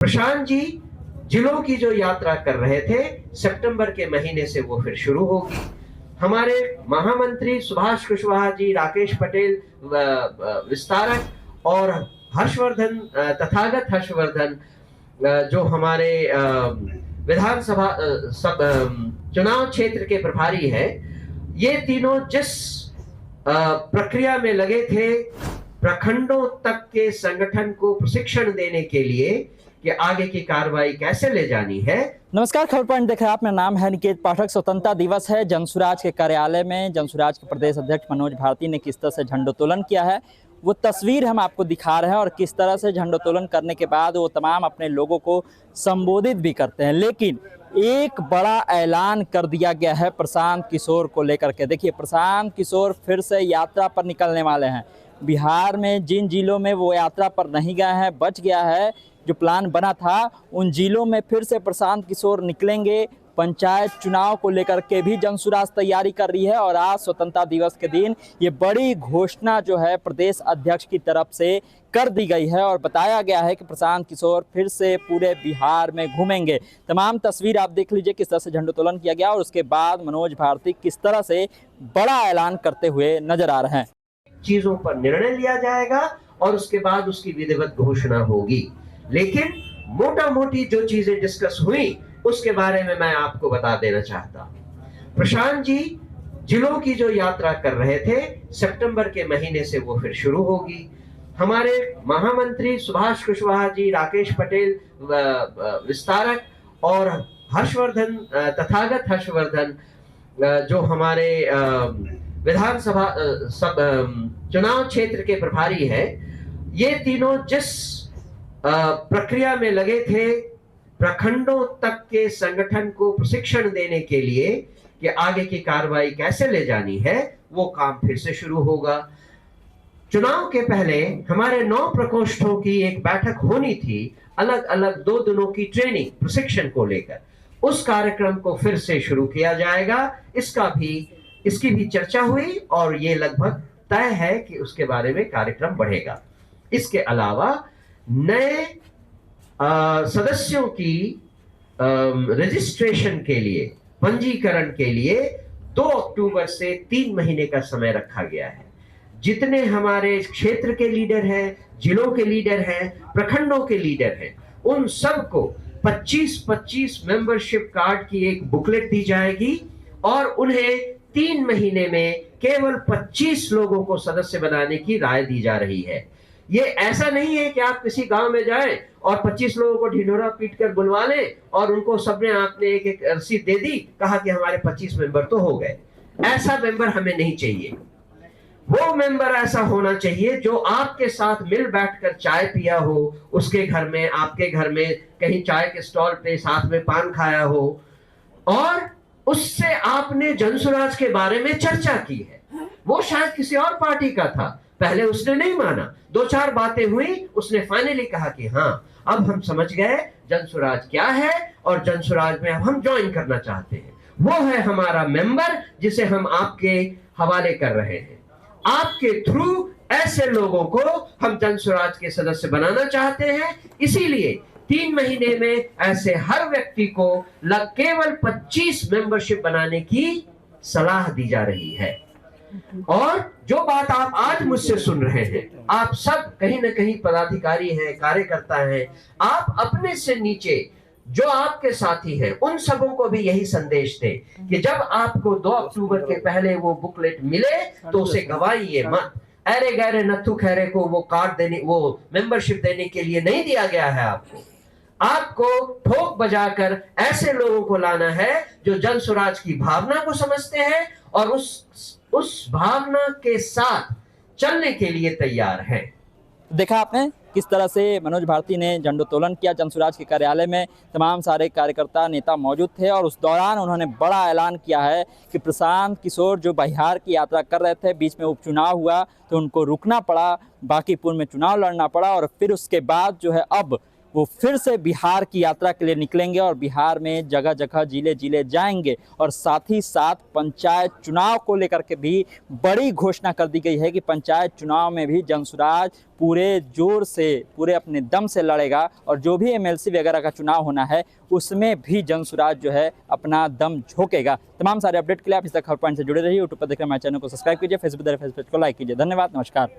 प्रशांत जी जिलों की जो यात्रा कर रहे थे, सितंबर के महीने से वो फिर शुरू होगी। हमारे महामंत्री सुभाष कुशवाहा जी, राकेश पटेल विस्तारक और हर्षवर्धन तथागत हर्षवर्धन जो हमारे विधानसभा चुनाव क्षेत्र के प्रभारी हैं, ये तीनों जिस प्रक्रिया में लगे थे प्रखंडों तक के संगठन को प्रशिक्षण देने के लिए कि आगे की कार्रवाई कैसे ले जानी है। नमस्कार, खबर पॉइंट देख रहे हैं आप। मेरा नाम है निकेत पाठक। स्वतंत्रता दिवस है। जनसुराज के कार्यालय में जनसुराज के प्रदेश अध्यक्ष मनोज भारती ने किस तरह से झंडोत्तोलन किया है वो तस्वीर हम आपको दिखा रहे हैं, और किस तरह से झंडोत्तोलन करने के बाद वो तमाम अपने लोगों को संबोधित भी करते हैं। लेकिन एक बड़ा ऐलान कर दिया गया है प्रशांत किशोर को लेकर के। देखिए, प्रशांत किशोर फिर से यात्रा पर निकलने वाले हैं। बिहार में जिन जिलों में वो यात्रा पर नहीं गए हैं, बच गया है जो प्लान बना था, उन जिलों में फिर से प्रशांत किशोर निकलेंगे। पंचायत चुनाव को लेकर के भी जनसुराज तैयारी कर रही है, और आज स्वतंत्रता दिवस के दिन ये बड़ी घोषणा जो है प्रदेश अध्यक्ष की तरफ से कर दी गई है, और बताया गया है कि प्रशांत किशोर फिर से पूरे बिहार में घूमेंगे। तमाम तस्वीर आप देख लीजिए किस तरह से झंडोत्तोलन किया गया, और उसके बाद मनोज भारती किस तरह से बड़ा ऐलान करते हुए नजर आ रहे हैं। चीजों पर निर्णय लिया जाएगा और उसके बाद उसकी विधिवत घोषणा होगी। लेकिन मोटा मोटी जो चीजें डिस्कस हुई उसके बारे में मैं आपको बता देना चाहता हूं। प्रशांत जी जिलों की जो यात्रा कर रहे थे, सितंबर के महीने से वो फिर शुरू होगी। हमारे महामंत्री सुभाष कुशवाहा जी, राकेश पटेल विस्तारक और हर्षवर्धन तथागत हर्षवर्धन जो हमारे विधानसभा चुनाव क्षेत्र के प्रभारी हैं, ये तीनों जिस प्रक्रिया में लगे थे प्रखंडों तक के संगठन को प्रशिक्षण देने के लिए कि आगे की कार्रवाई कैसे ले जानी है, वो काम फिर से शुरू होगा। चुनाव के पहले हमारे 9 प्रकोष्ठों की एक बैठक होनी थी, अलग अलग 2 दिनों की ट्रेनिंग प्रशिक्षण को लेकर। उस कार्यक्रम को फिर से शुरू किया जाएगा। इसकी भी चर्चा हुई और ये लगभग तय है कि उसके बारे में कार्यक्रम बढ़ेगा। इसके अलावा नए सदस्यों की रजिस्ट्रेशन के लिए, पंजीकरण के लिए 2 अक्टूबर से 3 महीने का समय रखा गया है। जितने हमारे क्षेत्र के लीडर हैं, जिलों के लीडर हैं, प्रखंडों के लीडर हैं, उन सबको 25-25 मेंबरशिप कार्ड की एक बुकलेट दी जाएगी, और उन्हें 3 महीने में केवल 25 लोगों को सदस्य बनाने की राय दी जा रही है। ये ऐसा नहीं है कि आप किसी गांव में जाएं और 25 लोगों को ढिंढोरा पीट कर बुलवा लें और उनको सबने आपने एक रसीद दे दी, कहा कि हमारे 25 मेंबर तो हो गए। ऐसा मेंबर हमें नहीं चाहिए। वो मेंबर ऐसा होना चाहिए जो आपके साथ मिल बैठकर चाय पिया हो, उसके घर में, आपके घर में, कहीं चाय के स्टॉल पे साथ में पान खाया हो, और उससे आपने जनसुराज के बारे में चर्चा की है। वो शायद किसी और पार्टी का था, पहले उसने नहीं माना, 2-4 बातें हुई, उसने फाइनली कहा कि हाँ, अब हम समझ गए जनसुराज क्या है और जनसुराज में अब हम ज्वाइन करना चाहते हैं। वो है हमारा मेंबर जिसे हम आपके हवाले कर रहे हैं। आपके थ्रू ऐसे लोगों को हम जनसुराज के सदस्य बनाना चाहते हैं। इसीलिए 3 महीने में ऐसे हर व्यक्ति को केवल 25 मेंबरशिप बनाने की सलाह दी जा रही है। और जो बात आप आज मुझसे सुन रहे हैं, आप सब कहीं ना कहीं पदाधिकारी हैं, कार्यकर्ता हैं, आप अपने से नीचे जो आपके साथी हैं उन सबों को भी यही संदेश दें कि जब आपको 2 अक्टूबर के पहले वो बुकलेट मिले तो उसे गवाइए मत। अरे गहरे नथु खैरे को वो कार्ड देने, वो मेंबरशिप देने के लिए नहीं दिया गया है। आपको ठोक बजाकर ऐसे लोगों को लाना है जो जनसुराज की भावना को समझते हैं और उस भावना के साथ चलने के लिए तैयार हैं। देखा आपने किस तरह से मनोज भारती ने झंडोत्तोलन किया। जनसुराज के कार्यालय में तमाम सारे कार्यकर्ता, नेता मौजूद थे, और उस दौरान उन्होंने बड़ा ऐलान किया है कि प्रशांत किशोर जो बिहार की यात्रा कर रहे थे, बीच में उपचुनाव हुआ तो उनको रुकना पड़ा, बांकीपुर में चुनाव लड़ना पड़ा, और फिर उसके बाद जो है अब वो फिर से बिहार की यात्रा के लिए निकलेंगे और बिहार में जगह जगह जिले जिले जाएंगे। और साथ ही साथ पंचायत चुनाव को लेकर के भी बड़ी घोषणा कर दी गई है कि पंचायत चुनाव में भी जंसुराज पूरे जोर से, पूरे अपने दम से लड़ेगा और जो भी एमएलसी वगैरह का चुनाव होना है उसमें भी जंसुराज जो है अपना दम झोंकेगा। तमाम सारे अपडेट के लिए आप इस तक खबर पॉइंट से जुड़े रहिए। यूट्यूब पर देख रहे हमारे चैनल को सब्सक्राइब कीजिए, फेसबुक पर फेसबुक को लाइक कीजिए। धन्यवाद, नमस्कार।